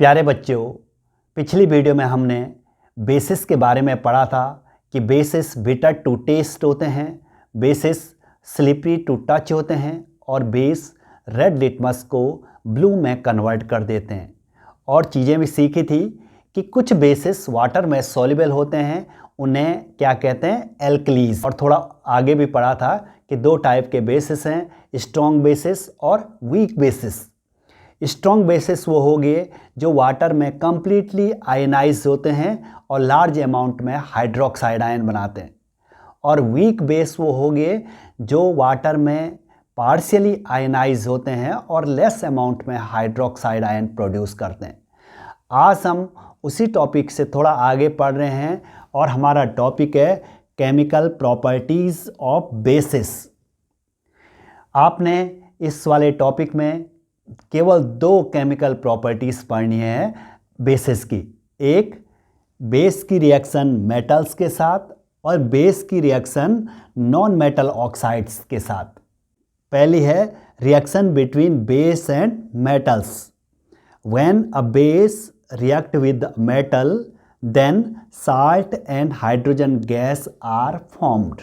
प्यारे बच्चों, पिछली वीडियो में हमने बेसिस के बारे में पढ़ा था कि बेसिस बिटर टू टेस्ट होते हैं, बेसिस स्लिपरी टू टच होते हैं और बेस रेड लिटमस को ब्लू में कन्वर्ट कर देते हैं। और चीज़ें भी सीखी थी कि कुछ बेसिस वाटर में सॉल्युबल होते हैं, उन्हें क्या कहते हैं, एल्कलीज। और थोड़ा आगे भी पढ़ा था कि दो टाइप के बेसिस हैं, स्ट्रॉन्ग बेसिस और वीक बेसिस। स्ट्रॉन्ग बेसिस वो हो गए जो वाटर में कम्प्लीटली आयनाइज होते हैं और लार्ज अमाउंट में हाइड्रोक्साइड आयन बनाते हैं। और वीक बेस वो हो गए जो वाटर में पार्शियली आयनाइज होते हैं और लेस अमाउंट में हाइड्रोक्साइड आयन प्रोड्यूस करते हैं। आज हम उसी टॉपिक से थोड़ा आगे पढ़ रहे हैं और हमारा टॉपिक है केमिकल प्रॉपर्टीज़ ऑफ बेसिस। आपने इस वाले टॉपिक में केवल दो केमिकल प्रॉपर्टीज़ पढ़नी है बेसिस की। एक, बेस की रिएक्शन मेटल्स के साथ और बेस की रिएक्शन नॉन मेटल ऑक्साइड्स के साथ। पहली है reaction between base and metals. When a base react with metal then salt and hydrogen gas are formed.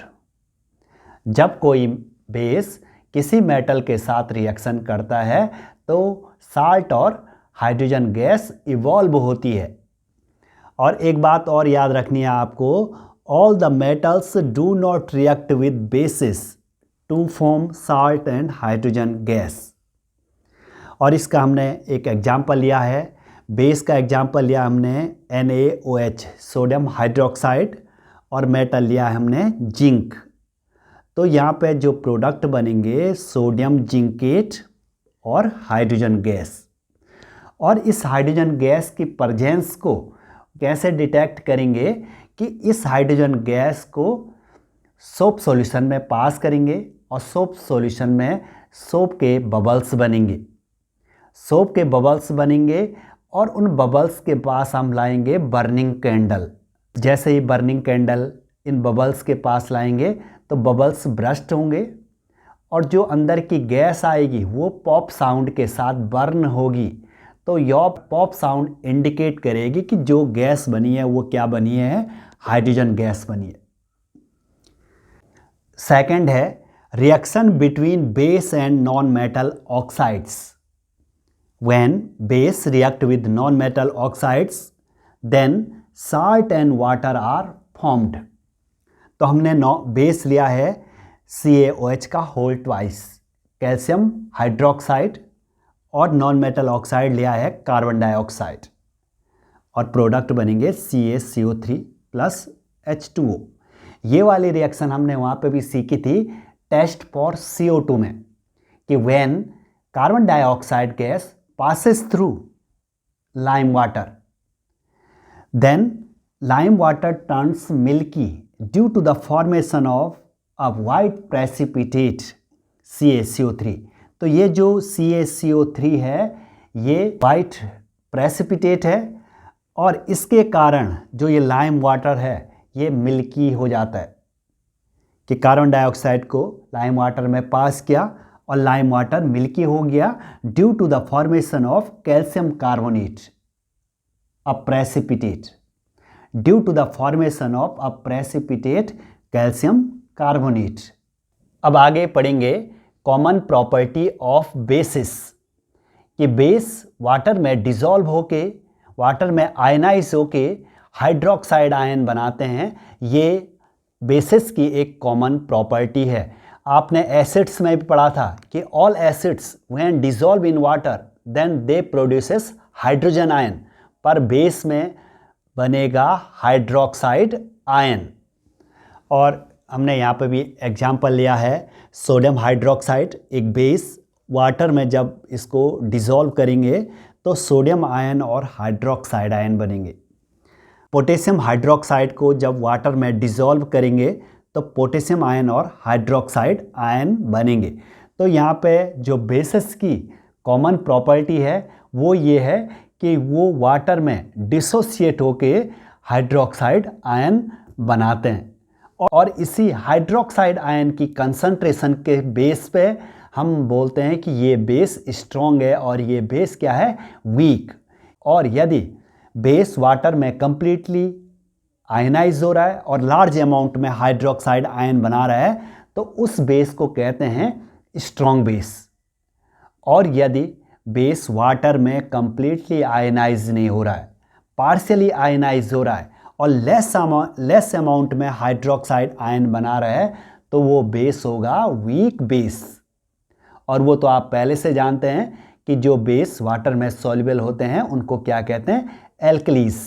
जब कोई बेस किसी मेटल के साथ रिएक्शन करता है तो साल्ट और हाइड्रोजन गैस इवॉल्व होती है। और एक बात और याद रखनी है आपको, all the metals do not react with bases to form salt and hydrogen gas. और इसका हमने एक एग्जाम्पल लिया है, बेस का एग्जाम्पल लिया हमने NaOH सोडियम हाइड्रोक्साइड और मेटल लिया है हमने जिंक। तो यहाँ पे जो प्रोडक्ट बनेंगे सोडियम जिंकेट और हाइड्रोजन गैस। और इस हाइड्रोजन गैस की प्रेजेंस को कैसे डिटेक्ट करेंगे कि इस हाइड्रोजन गैस को सोप सॉल्यूशन में पास करेंगे और सोप सॉल्यूशन में सोप के बबल्स बनेंगे। सोप के बबल्स बनेंगे और उन बबल्स के पास हम लाएंगे बर्निंग कैंडल। जैसे ही बर्निंग कैंडल इन बबल्स के पास लाएंगे तो बबल्स ब्रस्ट होंगे और जो अंदर की गैस आएगी वो पॉप साउंड के साथ बर्न होगी। तो यह पॉप साउंड इंडिकेट करेगी कि जो गैस बनी है वो क्या बनी है, हाइड्रोजन गैस बनी है। सेकंड है reaction between base and non metal oxides. When base react with non metal oxides then salt and water are formed. तो हमने बेस लिया है CaOH का होल ट्वाइस, कैल्शियम हाइड्रोक्साइड, और नॉन मेटल ऑक्साइड लिया है कार्बन डाइऑक्साइड, और product बनेंगे CaCO3 प्लस H2O। ये वाली रिएक्शन हमने वहाँ पे भी सीखी थी टेस्ट फॉर CO2 में कि when carbon dioxide gas passes through lime water then lime water turns milky due to the formation of a white precipitate CaCO3। तो ये जो CaCO3 है ये वाइट प्रेसिपिटेट है और इसके कारण जो ये लाइम वाटर है ये मिल्की हो जाता है कि कार्बन डाइऑक्साइड को लाइम वाटर में पास किया और लाइम वाटर मिल्की हो गया due to the formation of calcium carbonate a precipitate, due to the formation of a precipitate calcium carbonate. अब आगे पढ़ेंगे कॉमन प्रॉपर्टी ऑफ बेसिस कि बेस वाटर में डिसॉल्व होके, वाटर में आयनाइज होके हाइड्रोक्साइड आयन बनाते हैं। ये बेसिस की एक कॉमन प्रॉपर्टी है। आपने एसिड्स में भी पढ़ा था कि all acids when dissolve in water then they produces hydrogen ion, पर बेस में बनेगा हाइड्रोक्साइड आयन। और हमने यहाँ पे भी एग्जाम्पल लिया है सोडियम हाइड्रोक्साइड, एक बेस वाटर में जब इसको डिसॉल्व करेंगे तो सोडियम आयन और हाइड्रोक्साइड आयन बनेंगे। पोटेशियम हाइड्रोक्साइड को जब वाटर में डिसॉल्व करेंगे तो पोटेशियम आयन और हाइड्रोक्साइड आयन बनेंगे। तो यहाँ पे जो बेसिस की कॉमन प्रॉपर्टी है वो ये है कि वो वाटर में डिसोसिएट होके हाइड्रोक्साइड आयन बनाते हैं और इसी हाइड्रोक्साइड आयन की कंसंट्रेशन के बेस पे हम बोलते हैं कि ये बेस स्ट्रॉन्ग है और ये बेस क्या है, वीक। और यदि बेस वाटर में कंप्लीटली आयनाइज हो रहा है और लार्ज अमाउंट में हाइड्रोक्साइड आयन बना रहा है तो उस बेस को कहते हैं स्ट्रॉन्ग बेस। और यदि बेस वाटर में कंप्लीटली आयनाइज नहीं हो रहा है, पार्शियली आयनाइज हो रहा है और लेस अमाउंट में हाइड्रोक्साइड आयन बना रहा है तो वो बेस होगा वीक बेस। और वो तो आप पहले से जानते हैं कि जो बेस वाटर में सॉल्युबल होते हैं उनको क्या कहते हैं, एल्कलीज।